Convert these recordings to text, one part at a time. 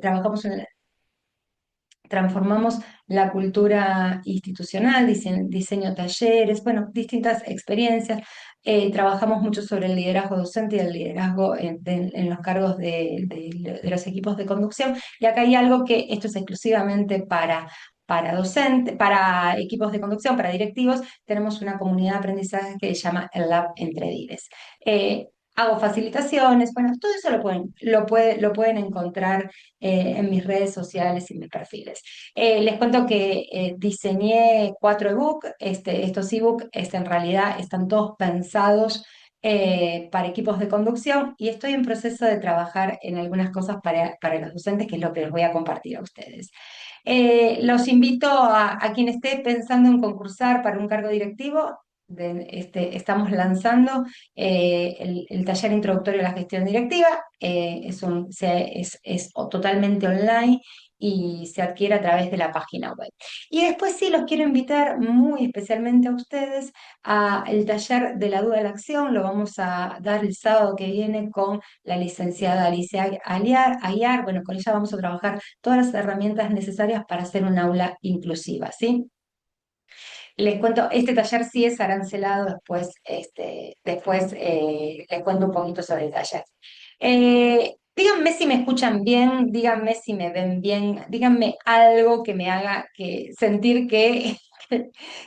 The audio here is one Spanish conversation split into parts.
trabajamos transformamos la cultura institucional, diseño talleres, bueno, distintas experiencias. Trabajamos mucho sobre el liderazgo docente y el liderazgo en los cargos de los equipos de conducción. Y acá hay algo que esto es exclusivamente para docentes, para equipos de conducción, para directivos. Tenemos una comunidad de aprendizaje que se llama el Lab Entre Dires. Hago facilitaciones, bueno, todo eso lo pueden encontrar en mis redes sociales y en mis perfiles. Les cuento que diseñé 4 ebooks. Estos ebooks en realidad están todos pensados para equipos de conducción y estoy en proceso de trabajar en algunas cosas para los docentes, que es lo que les voy a compartir a ustedes. Los invito a quien esté pensando en concursar para un cargo directivo. Estamos lanzando el taller introductorio a la gestión directiva. Es totalmente online y se adquiere a través de la página web. Y después sí los quiero invitar muy especialmente a ustedes al taller de la duda a la acción. Lo vamos a dar el sábado que viene con la licenciada Alicia Ayar. Bueno, con ella vamos a trabajar todas las herramientas necesarias para hacer un aula inclusiva, ¿sí? Les cuento, este taller sí es arancelado, después les cuento un poquito sobre el taller. Díganme si me escuchan bien, díganme si me ven bien, díganme algo que me haga sentir que,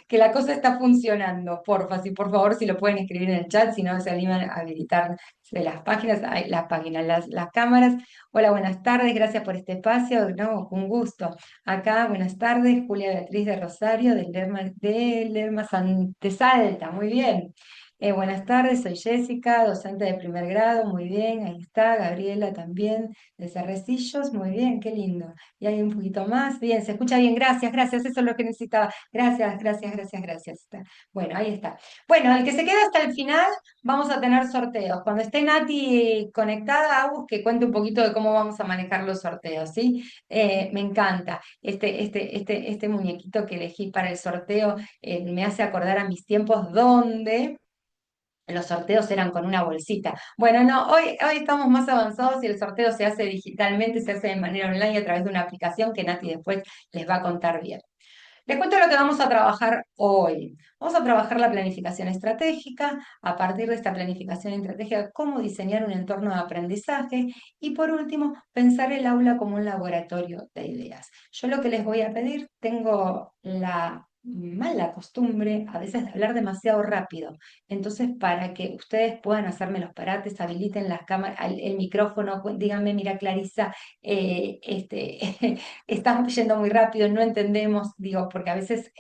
que la cosa está funcionando, porfa, si por favor si lo pueden escribir en el chat, si no se animan a habilitar las cámaras. Hola, buenas tardes, gracias por este espacio, no, un gusto. Acá, buenas tardes, Julia Beatriz de Rosario, del Lerma de Salta, muy bien. Buenas tardes, soy Jessica, docente de primer grado, muy bien, ahí está, Gabriela también, de Cerrecillos, muy bien, qué lindo. Y hay un poquito más, bien, se escucha bien, gracias, gracias, eso es lo que necesitaba. Gracias, gracias, gracias, gracias. Bueno, ahí está. Bueno, el que se queda hasta el final, vamos a tener sorteos. Cuando esté Nati conectada, Agus, que cuente un poquito de cómo vamos a manejar los sorteos, ¿sí? Me encanta. Este muñequito que elegí para el sorteo me hace acordar a mis tiempos donde los sorteos eran con una bolsita. Bueno, no, hoy estamos más avanzados y el sorteo se hace digitalmente, se hace de manera online a través de una aplicación que Nati después les va a contar bien. Les cuento lo que vamos a trabajar hoy. Vamos a trabajar la planificación estratégica, a partir de esta planificación estratégica, cómo diseñar un entorno de aprendizaje y por último, pensar el aula como un laboratorio de ideas. Yo lo que les voy a pedir, tengo la mala costumbre a veces de hablar demasiado rápido. Entonces, para que ustedes puedan hacerme los parates, habiliten las cámaras, el micrófono, díganme, mira Clarisa, estamos yendo muy rápido, no entendemos, digo, porque a veces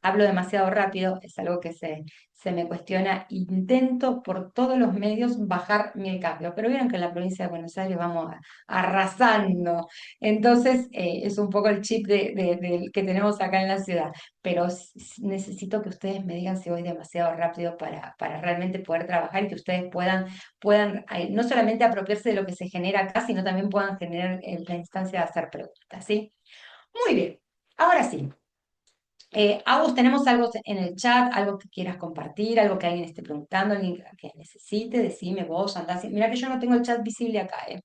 hablo demasiado rápido, es algo que se me cuestiona. Intento por todos los medios bajar mi cambio, pero vieron que en la provincia de Buenos Aires vamos arrasando. Entonces, es un poco el chip que tenemos acá en la ciudad, pero necesito que ustedes me digan si voy demasiado rápido para realmente poder trabajar y que ustedes puedan no solamente apropiarse de lo que se genera acá, sino también puedan generar la instancia de hacer preguntas, ¿sí? Muy bien, ahora sí. Agus, ¿tenemos algo en el chat, algo que quieras compartir, algo que alguien esté preguntando, alguien que necesite? Decime vos, andás. Mira que yo no tengo el chat visible acá, ¿eh?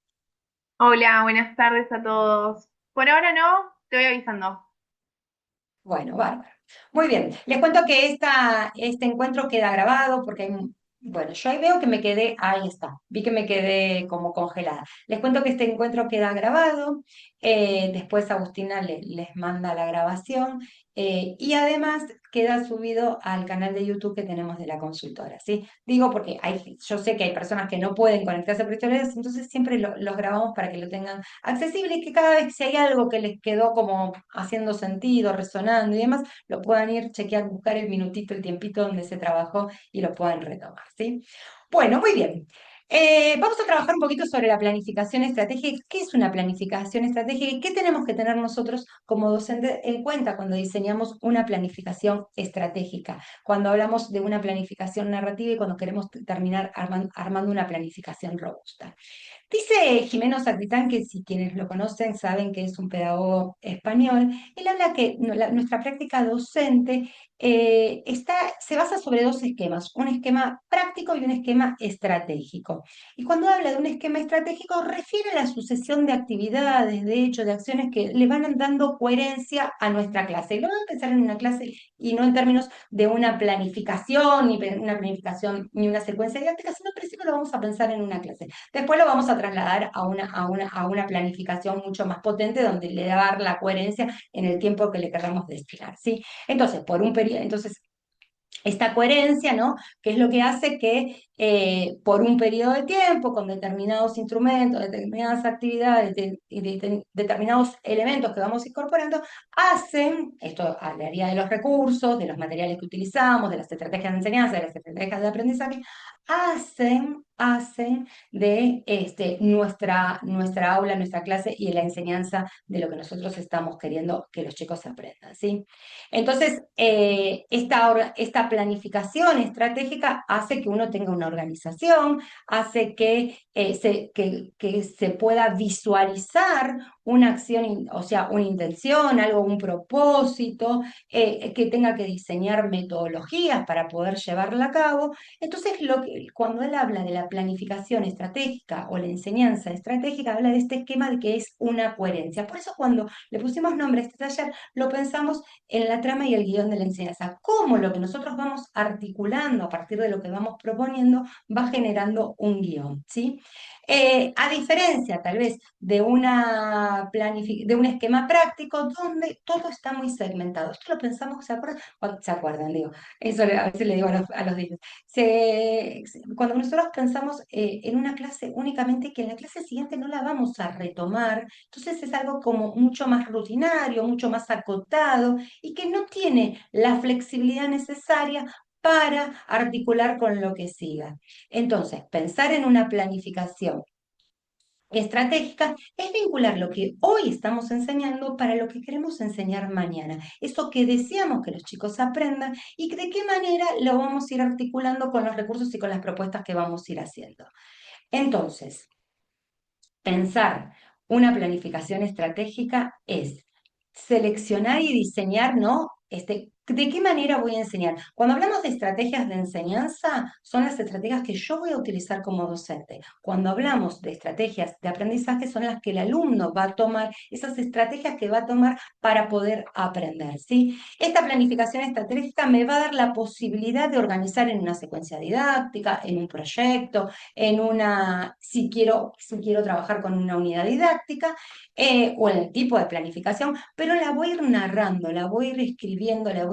Hola, buenas tardes a todos. Por ahora no, te voy avisando. Bueno, bárbaro. Muy bien, les cuento que este encuentro queda grabado porque bueno, yo ahí veo que me quedé, ahí está, vi que me quedé como congelada. Les cuento que este encuentro queda grabado, después Agustina les manda la grabación y además queda subido al canal de YouTube que tenemos de la consultora, ¿sí? Digo porque yo sé que hay personas que no pueden conectarse por historias, entonces siempre los grabamos para que lo tengan accesible y que cada vez si hay algo que les quedó como haciendo sentido, resonando y demás, lo puedan ir, chequear, buscar el minutito, el tiempito donde se trabajó y lo puedan retomar, ¿sí? Bueno, muy bien. Vamos a trabajar un poquito sobre la planificación estratégica. ¿Qué es una planificación estratégica y qué tenemos que tener nosotros como docentes en cuenta cuando diseñamos una planificación estratégica? Cuando hablamos de una planificación narrativa y cuando queremos terminar armando una planificación robusta. Dice Jimeno Sacristán, que si quienes lo conocen saben que es un pedagogo español, él habla que nuestra práctica docente se basa sobre dos esquemas, un esquema práctico y un esquema estratégico. Y cuando habla de un esquema estratégico, refiere a la sucesión de actividades, de hechos, de acciones que le van dando coherencia a nuestra clase. Y lo van a pensar en una clase y no en términos de una planificación, ni una secuencia didáctica, sino en principio lo vamos a pensar en una clase. Después lo vamos a trasladar a una planificación mucho más potente, donde le va a dar la coherencia en el tiempo que le queramos destinar, ¿sí? Entonces, esta coherencia, ¿no? Que es lo que hace que por un periodo de tiempo, con determinados instrumentos, determinadas actividades y determinados elementos que vamos incorporando, esto hablaría de los recursos, de los materiales que utilizamos, de las estrategias de enseñanza, de las estrategias de aprendizaje, hacen de nuestra aula, nuestra clase y la enseñanza de lo que nosotros estamos queriendo que los chicos aprendan, ¿sí? Entonces, esta planificación estratégica hace que uno tenga una organización, hace que se pueda visualizar una acción, o sea, una intención, algo, un propósito, que tenga que diseñar metodologías para poder llevarla a cabo. Entonces, cuando él habla de la planificación estratégica o la enseñanza estratégica, habla de este esquema de que es una coherencia. Por eso, cuando le pusimos nombre a este taller, lo pensamos en la trama y el guión de la enseñanza, cómo lo que nosotros vamos articulando a partir de lo que vamos proponiendo va generando un guión, ¿sí? A diferencia, tal vez, de un esquema práctico donde todo está muy segmentado. Esto lo pensamos, ¿se acuerdan? Se acuerdan, digo. Eso a veces le digo a los niños. Cuando nosotros pensamos en una clase únicamente, que en la clase siguiente no la vamos a retomar, entonces es algo como mucho más rutinario, mucho más acotado, y que no tiene la flexibilidad necesaria para articular con lo que siga. Entonces, pensar en una planificación estratégica es vincular lo que hoy estamos enseñando para lo que queremos enseñar mañana. Eso que deseamos que los chicos aprendan, y de qué manera lo vamos a ir articulando con los recursos y con las propuestas que vamos a ir haciendo. Entonces, pensar una planificación estratégica es seleccionar y diseñar, ¿no? ¿De qué manera voy a enseñar? Cuando hablamos de estrategias de enseñanza, son las estrategias que yo voy a utilizar como docente. Cuando hablamos de estrategias de aprendizaje, son las que el alumno va a tomar, esas estrategias que va a tomar para poder aprender, ¿sí? Esta planificación estratégica me va a dar la posibilidad de organizar en una secuencia didáctica, en un proyecto, si quiero trabajar con una unidad didáctica, o en el tipo de planificación, pero la voy a ir narrando, la voy a ir escribiendo, le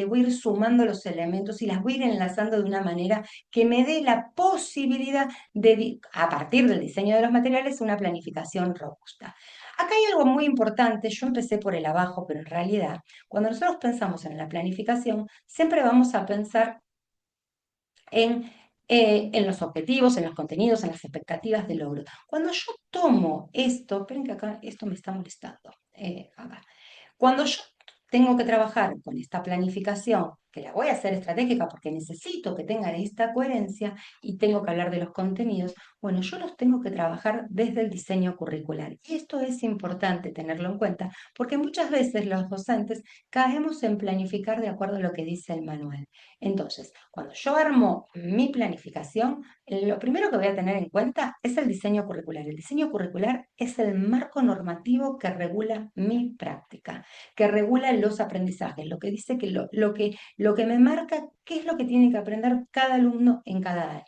voy a ir sumando los elementos y las voy a ir enlazando de una manera que me dé la posibilidad de, a partir del diseño de los materiales, una planificación robusta. Acá hay algo muy importante. Yo empecé por el abajo, pero en realidad, cuando nosotros pensamos en la planificación, siempre vamos a pensar en los objetivos, en los contenidos, en las expectativas de logro. Cuando yo tomo esto, esperen que acá esto me está molestando. Acá. Cuando yo tengo que trabajar con esta planificación, que la voy a hacer estratégica porque necesito que tengan esta coherencia y tengo que hablar de los contenidos, bueno, yo los tengo que trabajar desde el diseño curricular. Y esto es importante tenerlo en cuenta, porque muchas veces los docentes caemos en planificar de acuerdo a lo que dice el manual. Entonces, cuando yo armo mi planificación, lo primero que voy a tener en cuenta es el diseño curricular. El diseño curricular es el marco normativo que regula mi práctica, que regula los aprendizajes, lo que dice que lo que me marca qué es lo que tiene que aprender cada alumno en cada año.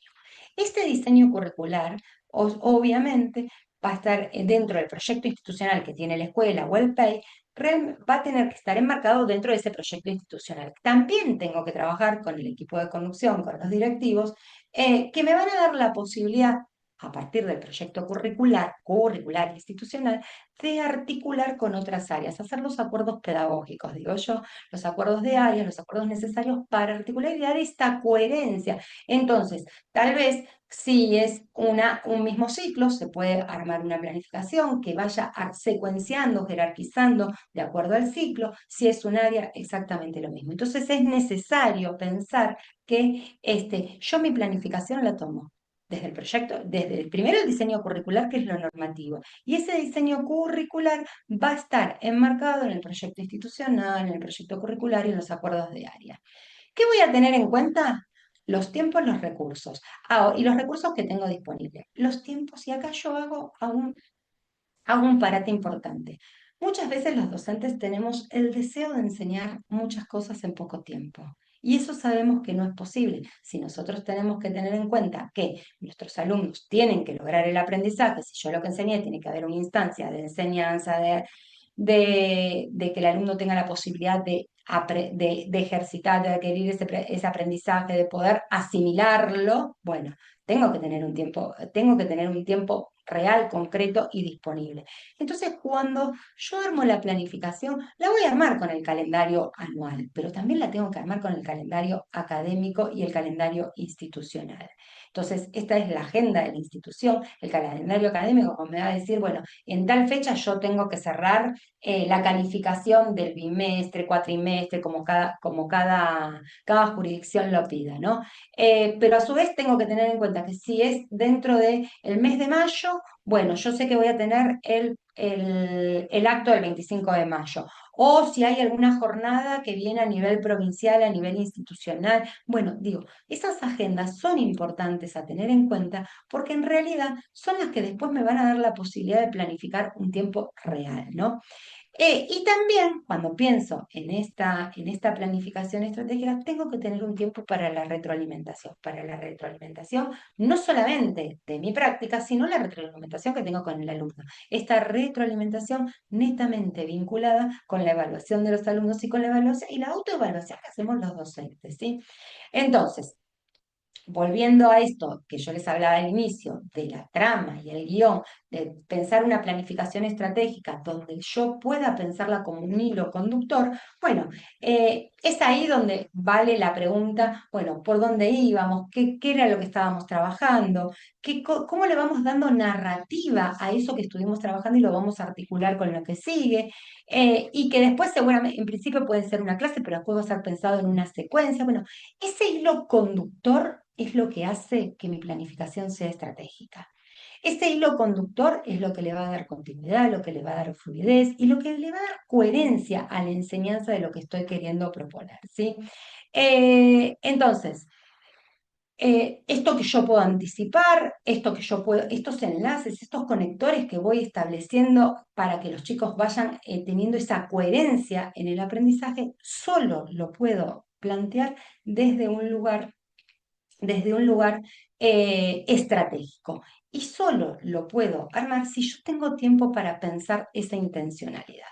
Este diseño curricular, obviamente, va a estar dentro del proyecto institucional que tiene la escuela o el PEI, va a tener que estar enmarcado dentro de ese proyecto institucional. También tengo que trabajar con el equipo de conducción, con los directivos, que me van a dar la posibilidad, a partir del proyecto curricular institucional, de articular con otras áreas, hacer los acuerdos pedagógicos, digo yo, los acuerdos de áreas, los acuerdos necesarios para articular y dar esta coherencia. Entonces, tal vez, si es un mismo ciclo, se puede armar una planificación que vaya secuenciando, jerarquizando de acuerdo al ciclo. Si es un área, exactamente lo mismo. Entonces es necesario pensar que yo mi planificación la tomo desde el proyecto, desde el primero el diseño curricular, que es lo normativo. Y ese diseño curricular va a estar enmarcado en el proyecto institucional, en el proyecto curricular y en los acuerdos de área. ¿Qué voy a tener en cuenta? Los tiempos, los recursos. Y los recursos que tengo disponibles. Los tiempos, y acá yo hago un parate importante. Muchas veces los docentes tenemos el deseo de enseñar muchas cosas en poco tiempo. Y eso sabemos que no es posible. Si nosotros tenemos que tener en cuenta que nuestros alumnos tienen que lograr el aprendizaje, si yo lo que enseñé, tiene que haber una instancia de enseñanza, de que el alumno tenga la posibilidad de ejercitar, de adquirir ese aprendizaje, de poder asimilarlo, bueno, tengo que tener un tiempo real, concreto y disponible. Entonces, cuando yo armo la planificación, la voy a armar con el calendario anual, pero también la tengo que armar con el calendario académico y el calendario institucional. Entonces, esta es la agenda de la institución, el calendario académico, como me va a decir, bueno, en tal fecha yo tengo que cerrar la calificación del bimestre, cuatrimestre, cada jurisdicción lo pida, ¿no? Pero a su vez tengo que tener en cuenta que si es dentro del mes de mayo, bueno, yo sé que voy a tener el acto del 25 de mayo. O si hay alguna jornada que viene a nivel provincial, a nivel institucional. Bueno, digo, esas agendas son importantes a tener en cuenta porque en realidad son las que después me van a dar la posibilidad de planificar un tiempo real, ¿no? Y también cuando pienso en esta planificación estratégica, tengo que tener un tiempo para la retroalimentación no solamente de mi práctica, sino la retroalimentación que tengo con el alumno. Esta retroalimentación netamente vinculada con la evaluación de los alumnos y con la evaluación y la autoevaluación que hacemos los docentes, ¿sí? Entonces, volviendo a esto que yo les hablaba al inicio, de la trama y el guión, de pensar una planificación estratégica donde yo pueda pensarla como un hilo conductor, bueno, es ahí donde vale la pregunta, bueno, ¿por dónde íbamos? ¿Qué era lo que estábamos trabajando? ¿Cómo le vamos dando narrativa a eso que estuvimos trabajando y lo vamos a articular con lo que sigue? Y que después seguramente, en principio puede ser una clase, pero después va a ser pensado en una secuencia. Bueno, ese hilo conductor es lo que hace que mi planificación sea estratégica. Ese hilo conductor es lo que le va a dar continuidad, lo que le va a dar fluidez y lo que le va a dar coherencia a la enseñanza de lo que estoy queriendo proponer, ¿sí? Entonces, esto que yo puedo anticipar, estos enlaces, estos conectores que voy estableciendo para que los chicos vayan teniendo esa coherencia en el aprendizaje, solo lo puedo plantear desde un lugar estratégico. Y solo lo puedo armar si yo tengo tiempo para pensar esa intencionalidad.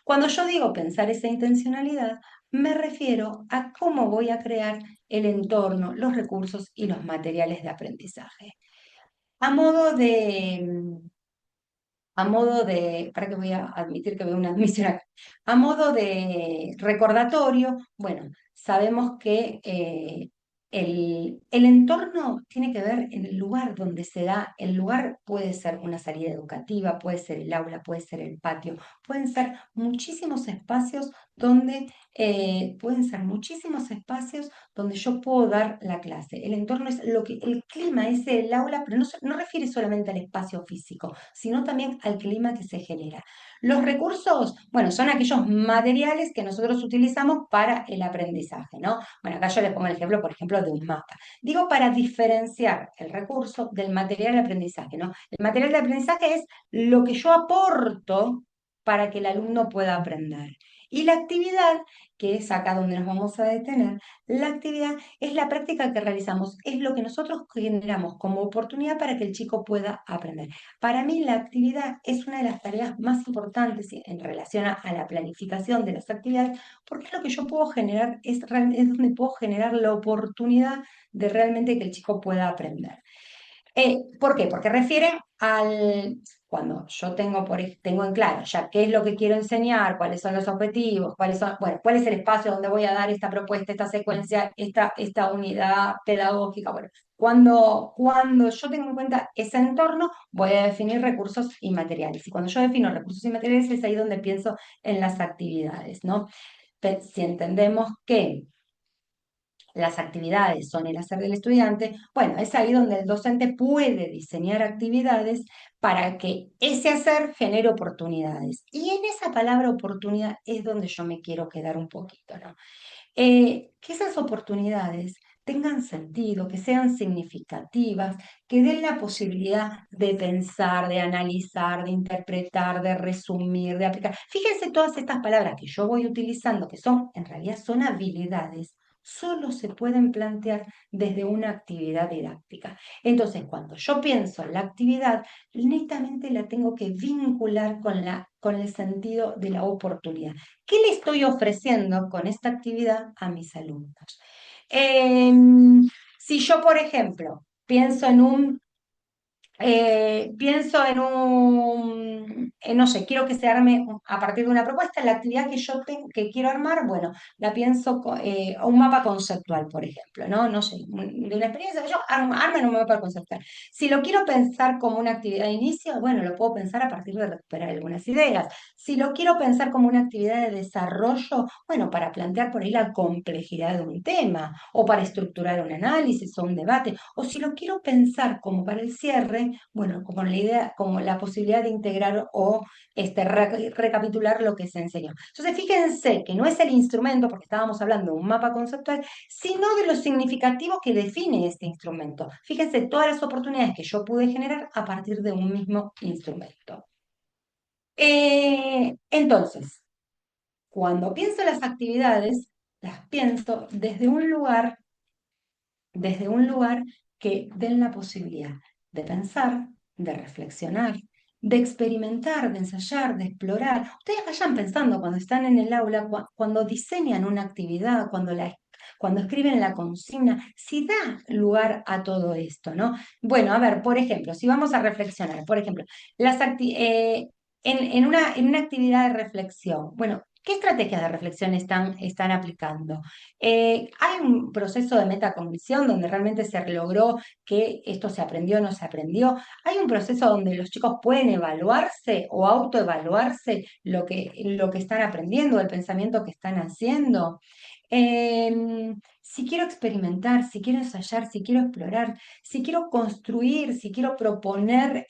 Cuando yo digo pensar esa intencionalidad, me refiero a cómo voy a crear el entorno, los recursos y los materiales de aprendizaje. A modo de, para que voy a admitir que veo una admisión acá. A modo de recordatorio, bueno, sabemos que el entorno tiene que ver en el lugar donde se da. El lugar puede ser una salida educativa, puede ser el aula, puede ser el patio, pueden ser muchísimos espacios donde yo puedo dar la clase. El entorno es el clima es el aula, pero no refiere solamente al espacio físico, sino también al clima que se genera. Los recursos, bueno, son aquellos materiales que nosotros utilizamos para el aprendizaje, ¿no? Bueno, acá yo les pongo el ejemplo, por ejemplo, de un mapa. Digo para diferenciar el recurso del material de aprendizaje, ¿no? El material de aprendizaje es lo que yo aporto para que el alumno pueda aprender. Y la actividad, que es acá donde nos vamos a detener, la actividad es la práctica que realizamos, es lo que nosotros generamos como oportunidad para que el chico pueda aprender. Para mí la actividad es una de las tareas más importantes en relación a la planificación de las actividades, porque es lo que yo puedo generar, es donde puedo generar la oportunidad de realmente que el chico pueda aprender. ¿Por qué? Porque refiere cuando yo tengo en claro ya qué es lo que quiero enseñar, cuáles son los objetivos, bueno, cuál es el espacio donde voy a dar esta propuesta, esta secuencia, esta unidad pedagógica. Bueno, cuando yo tengo en cuenta ese entorno, voy a definir recursos y materiales. Y cuando yo defino recursos y materiales, es ahí donde pienso en las actividades, ¿no? Si entendemos que las actividades son el hacer del estudiante, bueno, es ahí donde el docente puede diseñar actividades para que ese hacer genere oportunidades. Y en esa palabra oportunidad es donde yo me quiero quedar un poquito, ¿no? Que esas oportunidades tengan sentido, que sean significativas, que den la posibilidad de pensar, de analizar, de interpretar, de resumir, de aplicar. Fíjense todas estas palabras que yo voy utilizando, que son, en realidad son habilidades, solo se pueden plantear desde una actividad didáctica. Entonces, cuando yo pienso en la actividad, netamente la tengo que vincular con el sentido de la oportunidad. ¿Qué le estoy ofreciendo con esta actividad a mis alumnos? Si yo, por ejemplo, pienso no sé, quiero que se arme a partir de una propuesta, la actividad que yo que quiero armar, bueno, la pienso un mapa conceptual, por ejemplo, ¿no? No sé, de una experiencia que yo armen un mapa conceptual. Si lo quiero pensar como una actividad de inicio, bueno, lo puedo pensar a partir de recuperar algunas ideas. Si lo quiero pensar como una actividad de desarrollo, bueno, para plantear por ahí la complejidad de un tema, o para estructurar un análisis o un debate, o si lo quiero pensar como para el cierre, bueno, como la idea, como la posibilidad de integrar o recapitular lo que se enseñó. Entonces, fíjense que no es el instrumento, porque estábamos hablando de un mapa conceptual, sino de lo significativo que define este instrumento. Fíjense todas las oportunidades que yo pude generar a partir de un mismo instrumento. Entonces, cuando pienso las actividades, las pienso desde un lugar que den la posibilidad de pensar, de reflexionar, de experimentar, de ensayar, de explorar. Ustedes vayan pensando cuando están en el aula, cuando diseñan una actividad, cuando escriben la consigna, si da lugar a todo esto, ¿no? Bueno, a ver, por ejemplo, si vamos a reflexionar, por ejemplo, en una actividad de reflexión, bueno, ¿qué estrategias de reflexión están aplicando? Hay un proceso de metacognición donde realmente se logró que esto se aprendió o no se aprendió. Hay un proceso donde los chicos pueden evaluarse o autoevaluarse lo que están aprendiendo, el pensamiento que están haciendo. Si quiero experimentar, si quiero ensayar, si quiero explorar, si quiero construir, si quiero proponer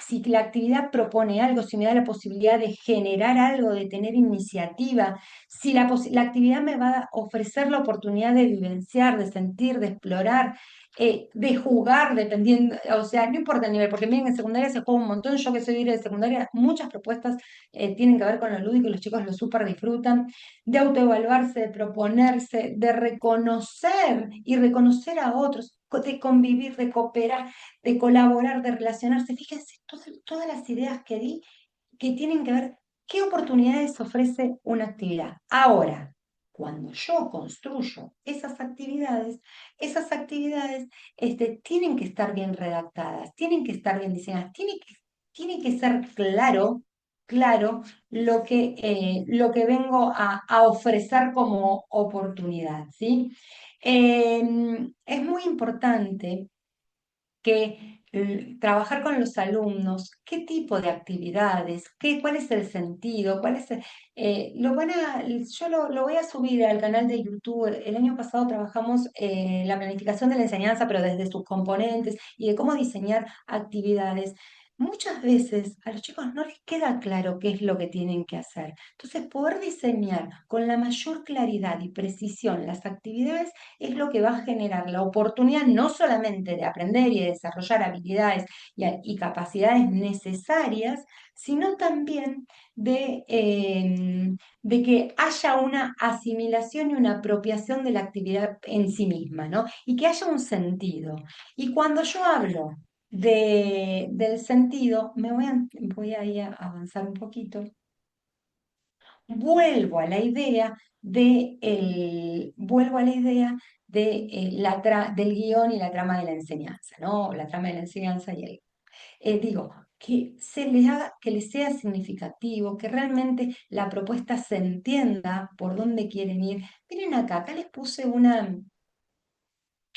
si la actividad propone algo, si me da la posibilidad de generar algo, de tener iniciativa, si la actividad me va a ofrecer la oportunidad de vivenciar, de sentir, de explorar, de jugar, dependiendo, o sea, no importa el nivel, porque miren, en secundaria se juega un montón, yo que soy de secundaria, muchas propuestas tienen que ver con lo lúdico y los chicos lo súper disfrutan, de autoevaluarse, de proponerse, de reconocer y reconocer a otros, de convivir, de cooperar, de colaborar, de relacionarse. Fíjense, todas las ideas que di que tienen que ver qué oportunidades ofrece una actividad. Ahora, cuando yo construyo esas actividades tienen que estar bien redactadas, tienen que estar bien diseñadas, tiene que ser claro lo que vengo a ofrecer como oportunidad, ¿sí? Es muy importante que trabajar con los alumnos, qué tipo de actividades, cuál es el sentido, yo lo voy a subir al canal de YouTube. El año pasado trabajamos la planificación de la enseñanza, pero desde sus componentes y de cómo diseñar actividades. Muchas veces a los chicos no les queda claro qué es lo que tienen que hacer. Entonces, poder diseñar con la mayor claridad y precisión las actividades es lo que va a generar la oportunidad no solamente de aprender y de desarrollar habilidades y capacidades necesarias, sino también de que haya una asimilación y una apropiación de la actividad en sí misma, ¿no? Y que haya un sentido. Y cuando yo hablo del sentido, voy a ir a avanzar un poquito. Vuelvo a la idea del guión y la trama de la enseñanza, ¿no? La trama de la enseñanza digo, que les sea significativo, que realmente la propuesta se entienda por dónde quieren ir. Miren acá les puse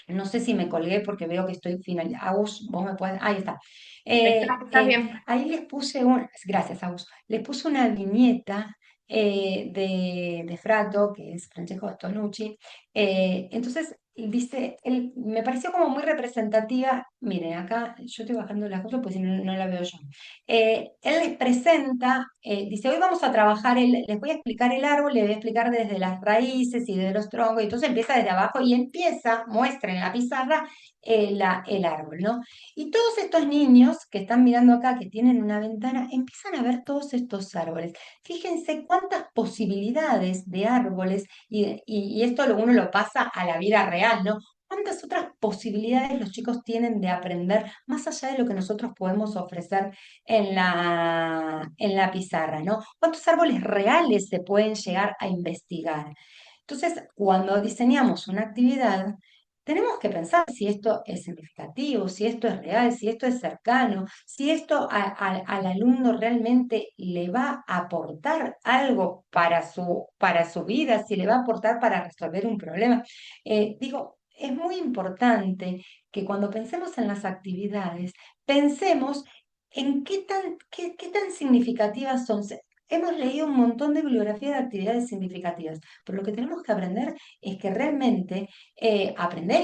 no sé si me colgué porque veo que estoy final. Agus, vos me puedes, ahí está. Estás bien. Ahí les puse gracias, Agus, les puse una viñeta de Frato, que es Francesco Tonucci. Entonces, dice, me pareció como muy representativa. Miren, acá yo estoy bajando las cosas pues si no, no la veo yo. Él les presenta, dice, hoy vamos a trabajar, les voy a explicar el árbol, les voy a explicar desde las raíces y desde los troncos, y entonces empieza desde abajo y empieza, muestra en la pizarra el árbol, ¿no? Y todos estos niños que están mirando acá, que tienen una ventana, empiezan a ver todos estos árboles. Fíjense cuántas posibilidades de árboles, y esto uno lo pasa a la vida real, ¿no? ¿Cuántas otras posibilidades los chicos tienen de aprender más allá de lo que nosotros podemos ofrecer en la pizarra, ¿no? ¿Cuántos árboles reales se pueden llegar a investigar? Entonces, cuando diseñamos una actividad, tenemos que pensar si esto es significativo, si esto es real, si esto es cercano, si esto al alumno realmente le va a aportar algo para su vida, si le va a aportar para resolver un problema. Digo, es muy importante que cuando pensemos en las actividades, pensemos en qué tan significativas son. Hemos leído un montón de bibliografía de actividades significativas, pero lo que tenemos que aprender es que realmente aprender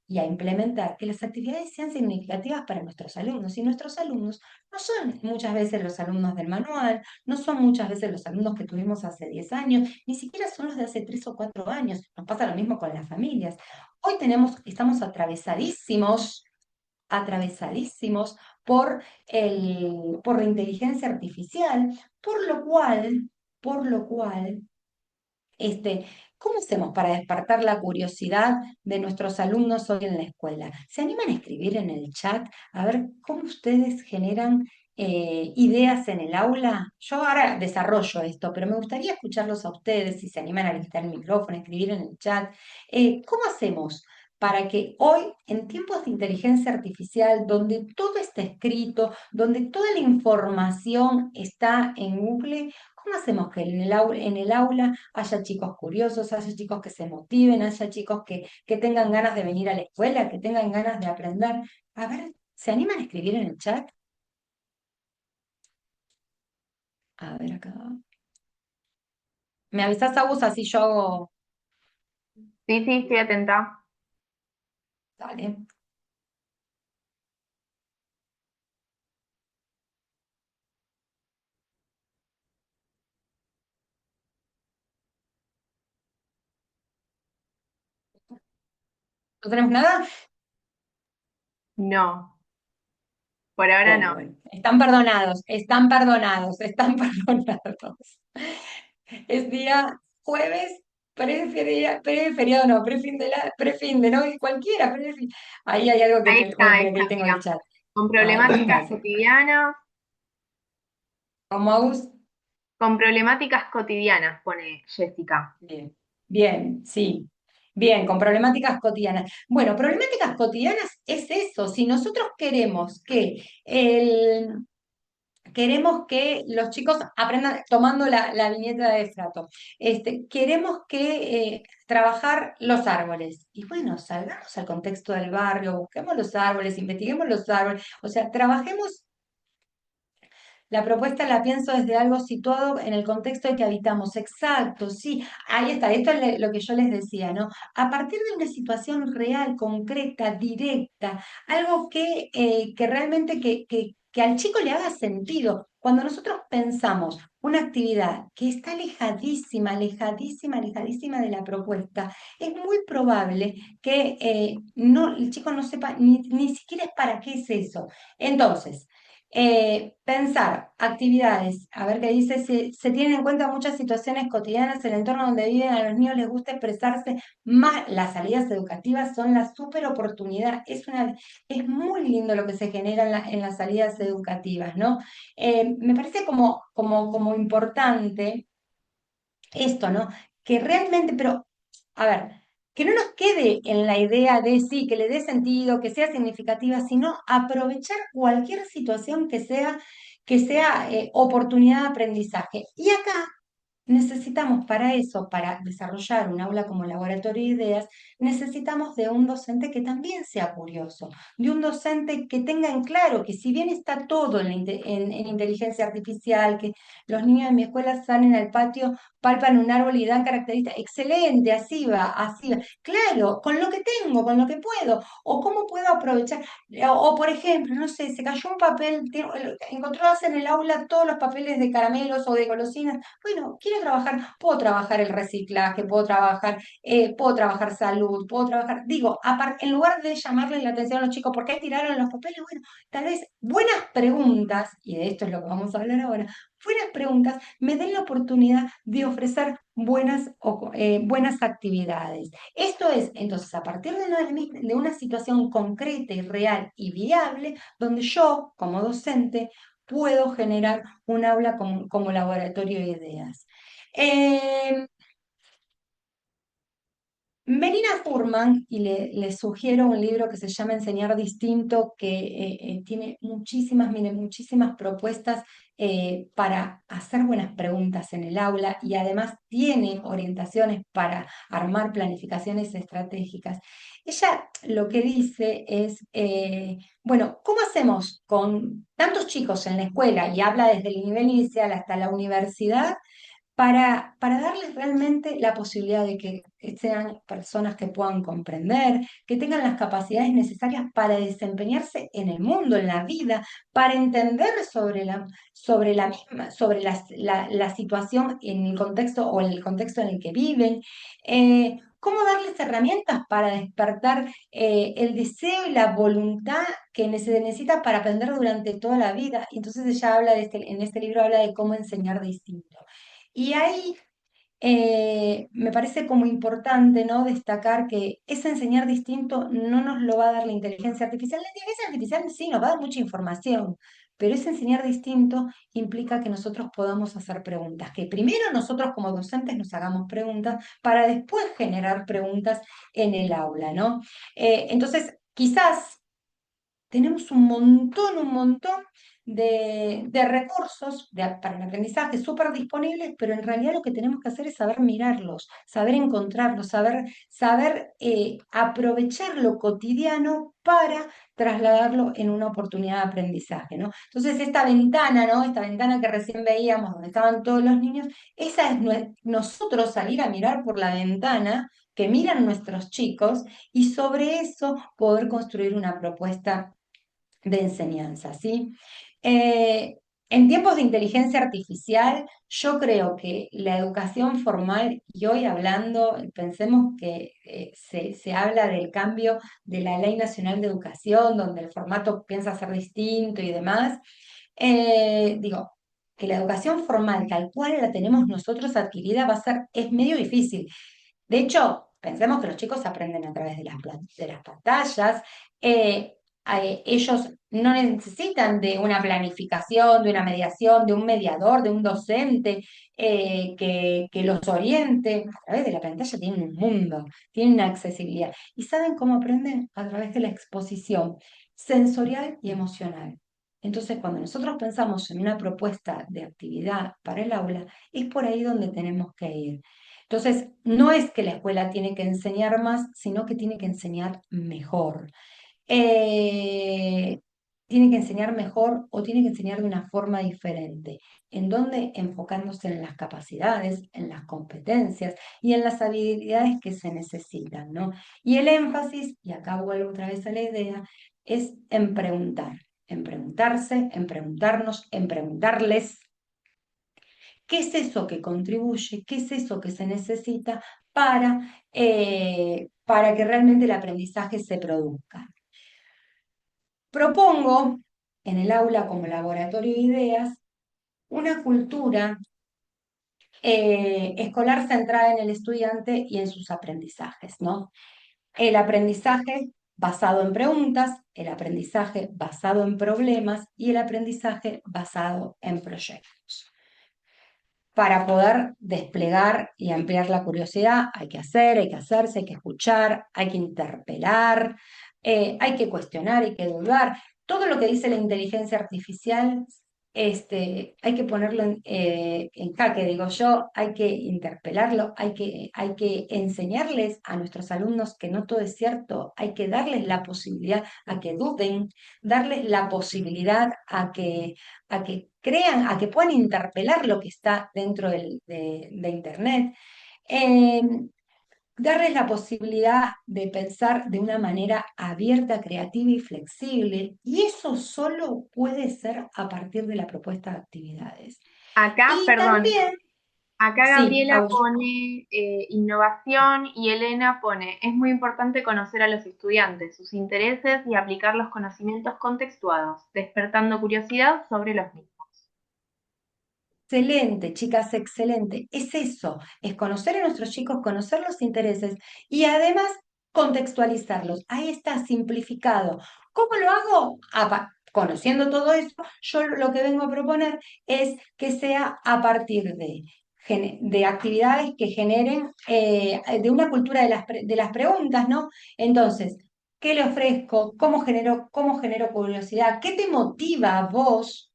y a implementar que las actividades sean significativas para nuestros alumnos. Y nuestros alumnos no son muchas veces los alumnos del manual, no son muchas veces los alumnos que tuvimos hace 10 años, ni siquiera son los de hace 3 o 4 años. Nos pasa lo mismo con las familias. Hoy estamos atravesadísimos por la inteligencia artificial, por lo cual, este, ¿cómo hacemos para despertar la curiosidad de nuestros alumnos hoy en la escuela? ¿Se animan a escribir en el chat a ver cómo ustedes generan ideas en el aula? Yo ahora desarrollo esto, pero me gustaría escucharlos a ustedes, si se animan a quitar el micrófono, a escribir en el chat. ¿Cómo hacemos para que hoy, en tiempos de inteligencia artificial, donde todo está escrito, donde toda la información está en Google, ¿cómo hacemos que en el aula haya chicos curiosos, haya chicos que se motiven, haya chicos que tengan ganas de venir a la escuela, que tengan ganas de aprender? A ver, ¿se animan a escribir en el chat? A ver acá. ¿Me avisas, Agus, así yo hago? Sí, sí, estoy atenta. Dale. ¿No tenemos nada? No, por ahora Bueno, no. bueno. Están perdonados, están perdonados, están perdonados. Es día jueves, preferiado, no, prefin de, ¿no? Cualquiera, ahí hay algo que, Ahí que está, tengo el mira. chat. Con Ay, problemáticas gracias. cotidianas, ¿Cómo, Agus? con problemáticas cotidianas, pone Jessica. Bien, bien, sí. Bien, con problemáticas cotidianas. Bueno, problemáticas cotidianas es eso. Si nosotros queremos que los chicos aprendan, tomando la viñeta de Frato, queremos que trabajar los árboles. Y bueno, salgamos al contexto del barrio, busquemos los árboles, investiguemos los árboles, o sea, trabajemos. La propuesta la pienso desde algo situado en el contexto de que habitamos. Exacto, sí, ahí está. Esto es lo que yo les decía, ¿no? A partir de una situación real, concreta, directa, algo que realmente que al chico le haga sentido. Cuando nosotros pensamos una actividad que está alejadísima, alejadísima, alejadísima de la propuesta, es muy probable que el chico no sepa ni siquiera es para qué es eso. Entonces, pensar actividades, a ver qué dice, se tienen en cuenta muchas situaciones cotidianas, el entorno donde viven, a los niños les gusta expresarse, más las salidas educativas son la super oportunidad, es muy lindo lo que se genera en las salidas educativas, ¿no? Me parece como importante esto, ¿no? Que realmente, pero, a ver, que no nos quede en la idea de sí, que le dé sentido, que sea significativa, sino aprovechar cualquier situación que sea oportunidad de aprendizaje. Y acá necesitamos para eso, para desarrollar un aula como laboratorio de ideas, necesitamos de un docente que también sea curioso, de un docente que tenga en claro que si bien está todo en inteligencia artificial, que los niños de mi escuela salen al patio, palpan un árbol y dan características, excelente, así va, así va. Claro, con lo que tengo, con lo que puedo, o cómo puedo aprovechar. O, por ejemplo, no sé, se cayó un papel, encontrás en el aula todos los papeles de caramelos o de golosinas. Bueno, quiero trabajar, puedo trabajar el reciclaje, puedo trabajar salud, puedo trabajar, digo, en lugar de llamarle la atención a los chicos, ¿por qué tiraron los papeles? Bueno, tal vez buenas preguntas, y de esto es lo que vamos a hablar ahora, buenas preguntas me den la oportunidad de ofrecer buenas actividades. Esto es, entonces, a partir de una situación concreta y real y viable, donde yo, como docente, puedo generar un aula como laboratorio de ideas. Eh, Melina Furman, y le sugiero un libro que se llama Enseñar Distinto, que tiene muchísimas propuestas para hacer buenas preguntas en el aula y además tiene orientaciones para armar planificaciones estratégicas. Ella lo que dice es, bueno, ¿cómo hacemos con tantos chicos en la escuela? Y habla desde el nivel inicial hasta la universidad para darles realmente la posibilidad de que sean personas que puedan comprender, que tengan las capacidades necesarias para desempeñarse en el mundo, en la vida, para entender sobre la situación en el contexto o en el contexto en el que viven. ¿Cómo darles herramientas para despertar el deseo y la voluntad que se necesita para aprender durante toda la vida? Entonces ella habla en este libro habla de cómo enseñar distinto. Y ahí me parece como importante, ¿no? Destacar que ese enseñar distinto no nos lo va a dar la inteligencia artificial. La inteligencia artificial sí nos va a dar mucha información, pero ese enseñar distinto implica que nosotros podamos hacer preguntas, que primero nosotros como docentes nos hagamos preguntas para después generar preguntas en el aula, ¿no? Entonces, quizás tenemos un montón de recursos para el aprendizaje súper disponibles, pero en realidad lo que tenemos que hacer es saber mirarlos, saber encontrarlos, saber aprovechar lo cotidiano para trasladarlo en una oportunidad de aprendizaje, ¿no? Entonces, esta ventana, ¿no? Esta ventana que recién veíamos, donde estaban todos los niños, esa es nosotros salir a mirar por la ventana que miran nuestros chicos y sobre eso poder construir una propuesta de enseñanza, ¿sí? Eh, en tiempos de inteligencia artificial, yo creo que la educación formal, y hoy hablando, pensemos que se habla del cambio de la Ley Nacional de Educación, donde el formato piensa ser distinto y demás, digo, que la educación formal, tal cual la tenemos nosotros adquirida, es medio difícil. De hecho, pensemos que los chicos aprenden a través de las pantallas. eh, Ellos no necesitan de una planificación, de una mediación, de un mediador, de un docente que los oriente. A través de la pantalla tienen un mundo, tienen una accesibilidad. ¿Y saben cómo aprenden? A través de la exposición sensorial y emocional. Entonces, cuando nosotros pensamos en una propuesta de actividad para el aula, es por ahí donde tenemos que ir. Entonces, no es que la escuela tiene que enseñar más, sino que tiene que enseñar mejor. Eh, Tiene que enseñar mejor o tiene que enseñar de una forma diferente, en donde enfocándose en las capacidades, en las competencias y en las habilidades que se necesitan, ¿no? Y el énfasis, y acá vuelvo otra vez a la idea, es en preguntar, en preguntarse, en preguntarnos, en preguntarles. ¿Qué es eso que contribuye? ¿Qué es eso que se necesita para que realmente el aprendizaje se produzca? Propongo en el aula como laboratorio de ideas una cultura escolar centrada en el estudiante y en sus aprendizajes, ¿no? El aprendizaje basado en preguntas, el aprendizaje basado en problemas y el aprendizaje basado en proyectos. Para poder desplegar y ampliar la curiosidad, hay que hacer, hay que hacerse, hay que escuchar, hay que interpelar, hay que cuestionar, hay que dudar. Todo lo que dice la inteligencia artificial hay que ponerlo en jaque, digo yo, hay que interpelarlo, hay que enseñarles a nuestros alumnos que no todo es cierto, hay que darles la posibilidad a que duden, darles la posibilidad a que crean, a que puedan interpelar lo que está dentro de Internet. Eh, Darles la posibilidad de pensar de una manera abierta, creativa y flexible, y eso solo puede ser a partir de la propuesta de actividades. Acá, Y perdón, también, acá sí, Gabriela pone innovación y Elena pone, es muy importante conocer a los estudiantes, sus intereses y aplicar los conocimientos contextuados, despertando curiosidad sobre los mismos. excelente, chicas, excelente. Es eso, es conocer a nuestros chicos, conocer los intereses y además contextualizarlos. Ahí está, simplificado. ¿Cómo lo hago? Conociendo todo eso, yo lo que vengo a proponer es que sea a partir de actividades que generen de una cultura de las preguntas, ¿no? Entonces, ¿qué le ofrezco? Cómo genero curiosidad? ¿Qué te motiva a vos?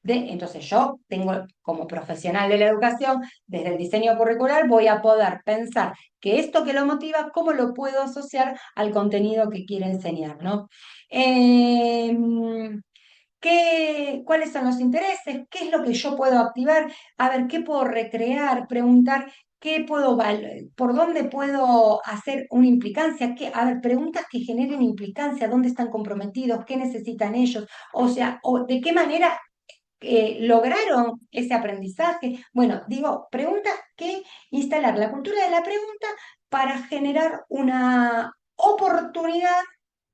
Entonces yo tengo como profesional de la educación, desde el diseño curricular, voy a poder pensar que esto que lo motiva, ¿cómo lo puedo asociar al contenido que quiere enseñar, ¿no? Em, ¿Cuáles son los intereses? ¿Qué es lo que yo puedo activar? A ver, ¿qué puedo recrear? Preguntar, ¿por dónde puedo hacer una implicancia? A ver, preguntas que generen implicancia, ¿dónde están comprometidos? ¿Qué necesitan ellos? O sea, o de qué manera lograron ese aprendizaje. Bueno, digo, preguntas que instalar la cultura de la pregunta para generar una oportunidad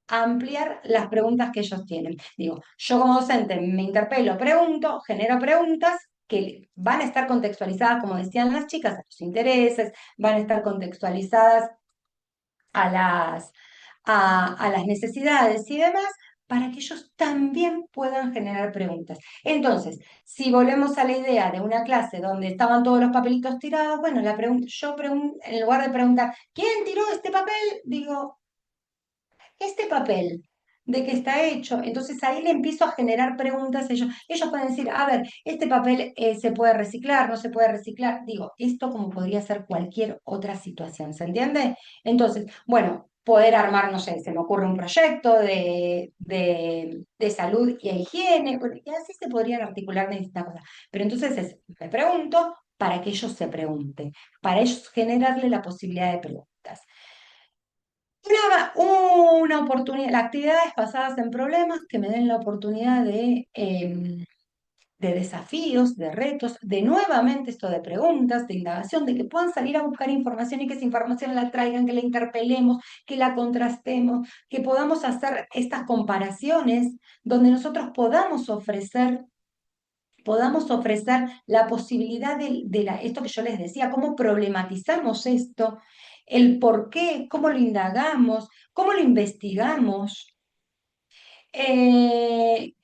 a ampliar las preguntas que ellos tienen. Digo, yo como docente me interpelo, pregunto, genero preguntas que van a estar contextualizadas, como decían las chicas, a los intereses, van a estar contextualizadas a a las necesidades y demás, para que ellos también puedan generar preguntas. Entonces, si volvemos a la idea de una clase donde estaban todos los papelitos tirados, bueno, en lugar de preguntar, ¿quién tiró este papel? Digo, este papel, ¿de qué está hecho? Entonces ahí le empiezo a generar preguntas. Ellos pueden decir, a ver, este papel se puede reciclar, no se puede reciclar. Digo, esto como podría ser cualquier otra situación, ¿se entiende? Entonces, bueno, poder armar, no sé, se me ocurre un proyecto de salud y higiene, bueno, y así se podrían articular distintas cosas. Pero entonces me pregunto para que ellos se pregunten, para ellos generarle la posibilidad de preguntas. Una oportunidad, las actividades basadas en problemas que me den la oportunidad de desafíos, de retos, de nuevamente esto de preguntas, de indagación, de que puedan salir a buscar información y que esa información la traigan, que la interpelemos, que la contrastemos, que podamos hacer estas comparaciones donde nosotros podamos ofrecer la posibilidad esto que yo les decía, cómo problematizamos esto, el por qué, cómo lo indagamos, cómo lo investigamos,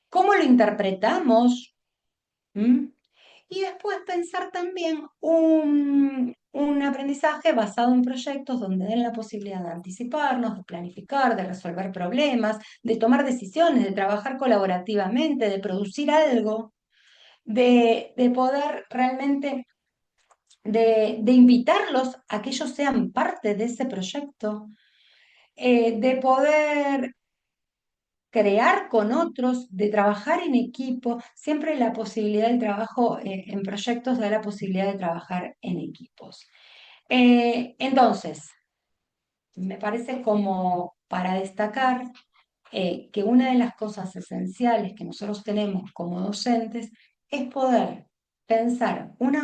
cómo lo interpretamos. ¿M? Y después pensar también un aprendizaje basado en proyectos donde den la posibilidad de anticiparnos, de planificar, de resolver problemas, de tomar decisiones, de trabajar colaborativamente, de producir algo, de poder realmente, de invitarlos a que ellos sean parte de ese proyecto, de poder crear con otros, de trabajar en equipo. Siempre la posibilidad del trabajo en proyectos da la posibilidad de trabajar en equipos. Entonces, me parece como para destacar que una de las cosas esenciales que nosotros tenemos como docentes es poder pensar el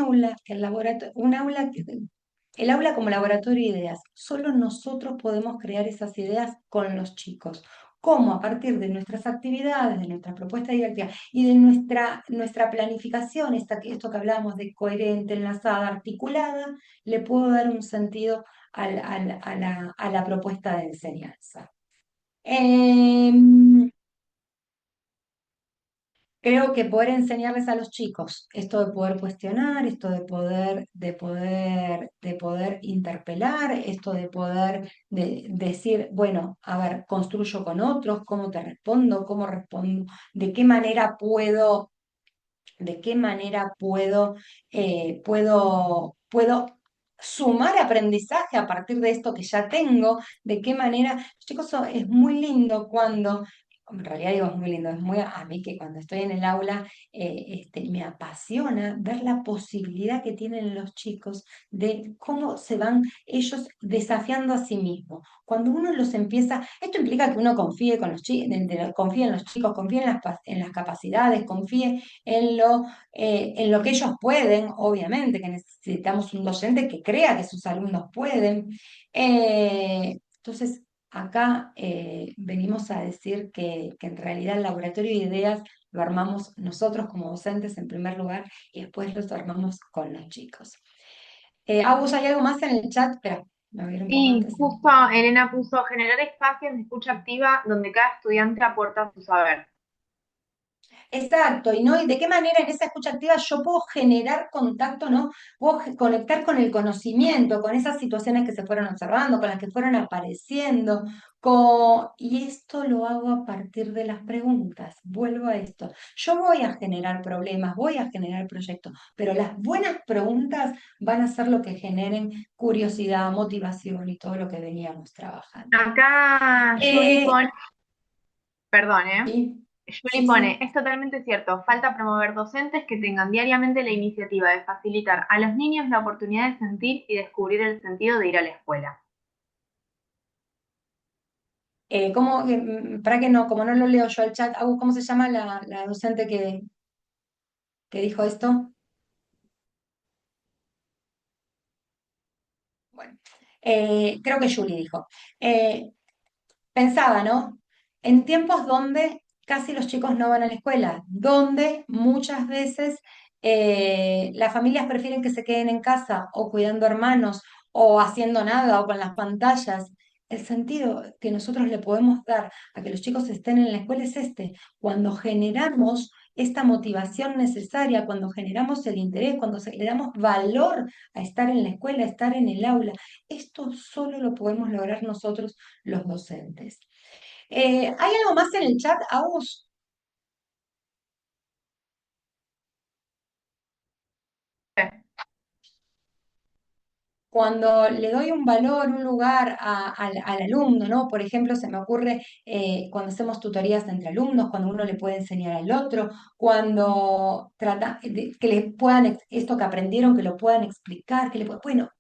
aula como laboratorio de ideas. Solo nosotros podemos crear esas ideas con los chicos. Cómo a partir de nuestras actividades, de nuestra propuesta didáctica y de nuestra planificación, esto que hablábamos de coherente, enlazada, articulada, le puedo dar un sentido a la propuesta de enseñanza. Em, Creo que poder enseñarles a los chicos esto de poder cuestionar, esto de poder interpelar, esto de poder decir, bueno, a ver, construyo con otros, cómo te respondo, cómo respondo, de qué manera puedo de qué manera puedo sumar aprendizaje a partir de esto que ya tengo, de qué manera, chicos, es muy lindo cuando, en realidad digo es muy lindo, es muy a mí que cuando estoy en el aula me apasiona ver la posibilidad que tienen los chicos de cómo se van ellos desafiando a sí mismos. Cuando uno los empieza, esto implica que uno confíe con los chicos, confíe en los chicos, confíe en las capacidades, confíe en lo que ellos pueden, obviamente, que necesitamos un docente que crea que sus alumnos pueden. Entonces, acá venimos a decir que en realidad el laboratorio de ideas lo armamos nosotros como docentes en primer lugar y después los armamos con los chicos. Agus, ¿hay algo más en el chat? Espera, me voy a ir un poco Y antes. justo Elena puso generar espacios de escucha activa donde cada estudiante aporta su saber. Exacto, y no, y de qué manera en esa escucha activa yo puedo generar contacto, ¿no? Puedo conectar con el conocimiento, con esas situaciones que se fueron observando, con las que fueron apareciendo, y esto lo hago a partir de las preguntas. Vuelvo a esto. Yo voy a generar problemas, voy a generar proyectos, pero las buenas preguntas van a ser lo que generen curiosidad, motivación y todo lo que veníamos trabajando. Acá Julie Eh, pone, perdón, sí, Julie sí, pone, sí. es totalmente cierto, falta promover docentes que tengan diariamente la iniciativa de facilitar a los niños la oportunidad de sentir y descubrir el sentido de ir a la escuela. Para que no, como no lo leo yo el chat, ¿cómo se llama la docente que dijo esto? Bueno, creo que Julie dijo. Eh, Pensaba, ¿no? En tiempos donde casi los chicos no van a la escuela, donde muchas veces las familias prefieren que se queden en casa o cuidando hermanos o haciendo nada o con las pantallas. El sentido que nosotros le podemos dar a que los chicos estén en la escuela es este, cuando generamos esta motivación necesaria, cuando generamos el interés, cuando le damos valor a estar en la escuela, a estar en el aula. Esto solo lo podemos lograr nosotros los docentes. ¿Hay algo más en el chat, Agus? Cuando le doy un valor, un lugar al alumno, ¿no? Por ejemplo, se me ocurre cuando hacemos tutorías entre alumnos, cuando uno le puede enseñar al otro, cuando trata que le puedan, esto que aprendieron, que lo puedan explicar, bueno,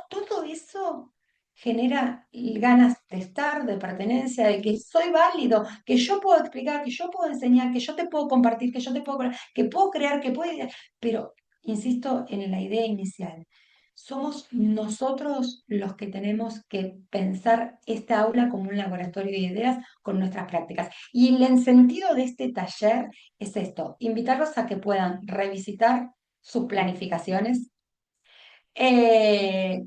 todo eso genera ganas de estar, de pertenencia, de que soy válido, que yo puedo explicar, que yo puedo enseñar, que yo te puedo compartir, que puedo crear, pero insisto en la idea inicial. Somos nosotros los que tenemos que pensar esta aula como un laboratorio de ideas con nuestras prácticas. Y el sentido de este taller es esto, invitarlos a que puedan revisitar sus planificaciones, eh,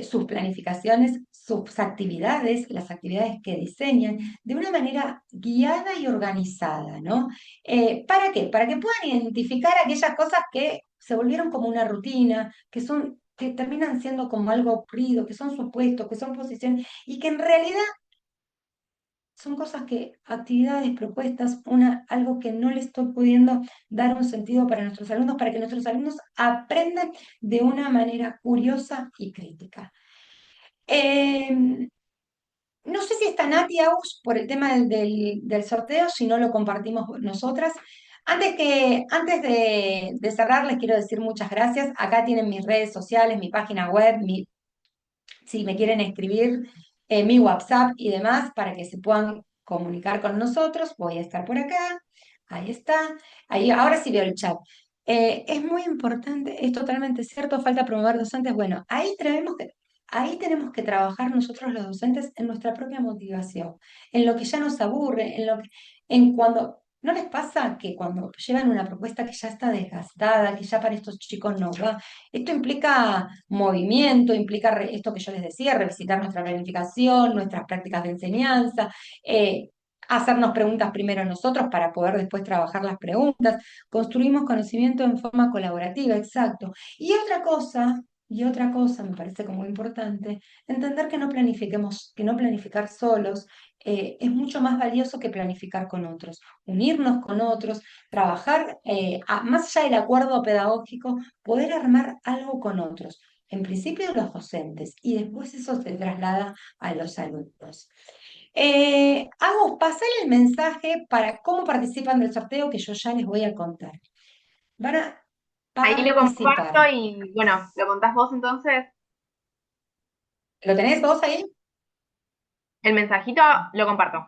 sus actividades, las actividades que diseñan, de una manera guiada y organizada, ¿no? ¿Para qué? Para que puedan identificar aquellas cosas que se volvieron como una rutina, que terminan siendo como algo aburrido, que son supuestos, que son posiciones, y que en realidad son cosas actividades, propuestas, algo que no le estoy pudiendo dar un sentido para nuestros alumnos, para que nuestros alumnos aprendan de una manera curiosa y crítica. Eh, no sé si está Nati Aus por el tema del sorteo, si no lo compartimos nosotras. Antes de cerrar, les quiero decir muchas gracias. Acá tienen mis redes sociales, mi página web, si me quieren escribir, mi WhatsApp y demás para que se puedan comunicar con nosotros. Voy a estar por acá. Ahí está. Ahí, ahora sí veo el chat. Es muy importante, es totalmente cierto, falta promover docentes. Bueno, ahí tenemos que trabajar nosotros los docentes en nuestra propia motivación, en lo que ya nos aburre, en cuando, ¿no les pasa que cuando llevan una propuesta que ya está desgastada, que ya para estos chicos no va? Esto implica movimiento, implica esto que yo les decía, revisitar nuestra planificación, nuestras prácticas de enseñanza, hacernos preguntas primero nosotros para poder después trabajar las preguntas. Construimos conocimiento en forma colaborativa, exacto. Y otra cosa, me parece como importante, entender que no planifiquemos, que no planificar solos es mucho más valioso que planificar con otros. Unirnos con otros, trabajar, más allá del acuerdo pedagógico, poder armar algo con otros. En principio los docentes y después eso se traslada a los alumnos. Pasar el mensaje para cómo participan del sorteo que yo ya les voy a contar. Van a Ahí lo comparto participar. y bueno, ¿lo contás vos entonces? ¿Lo tenés vos ahí? El mensajito lo comparto.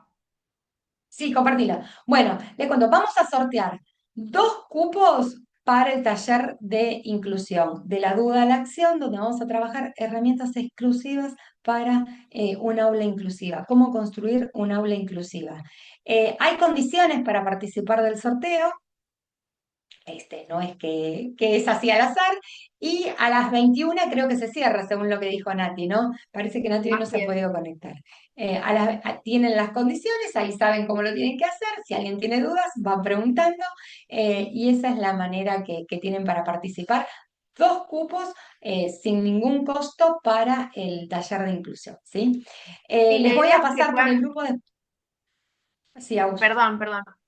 Sí, compartilo. Bueno, le cuento, vamos a sortear 2 cupos para el taller de inclusión, de la duda a la acción, donde vamos a trabajar herramientas exclusivas para un aula inclusiva, cómo construir un aula inclusiva. Hay condiciones para participar del sorteo. No es que es así al azar, y a las 21 creo que se cierra, según lo que dijo Nati, ¿no? Parece que Nati hoy no se Así ha es. podido conectar. Tienen las condiciones, ahí saben cómo lo tienen que hacer, si alguien tiene dudas, van preguntando, y esa es la manera que tienen para participar. 2 cupos sin ningún costo para el taller de inclusión, ¿sí? Sí, la Les voy idea a es que pasar por el puedan, grupo de... Sí, Agus. perdón,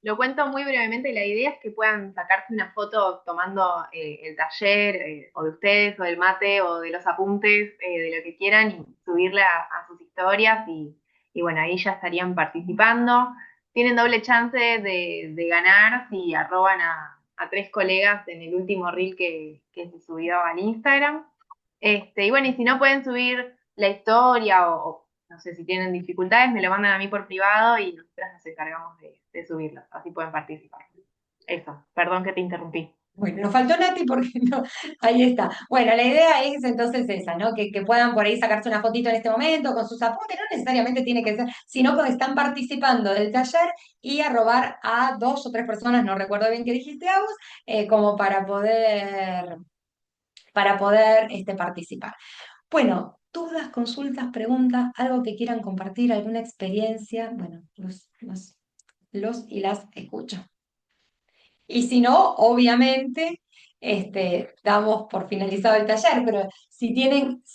lo cuento muy brevemente. La idea es que puedan sacarse una foto tomando el taller, o de ustedes, o del mate, o de los apuntes, de lo que quieran, y subirla a sus historias, y bueno, ahí ya estarían participando. Tienen doble chance de ganar si arroban a 3 colegas en el último reel que se subió al Instagram. Y bueno, y si no pueden subir la historia o no sé si tienen dificultades, me lo mandan a mí por privado y nosotras nos encargamos de subirlos, así pueden participar. Eso, perdón que te interrumpí. Bueno, nos faltó Nati porque no, ahí está. Bueno, la idea es entonces esa, ¿no? Que puedan por ahí sacarse una fotito en este momento con sus apuntes, no necesariamente tiene que ser, sino que están participando del taller y arrobar a 2 o 3 personas, no recuerdo bien qué dijiste, Agus, como para poder participar. Bueno, dudas, consultas, preguntas, algo que quieran compartir, alguna experiencia, bueno, los y las escucho. Y si no, obviamente, damos por finalizado el taller, pero si tienen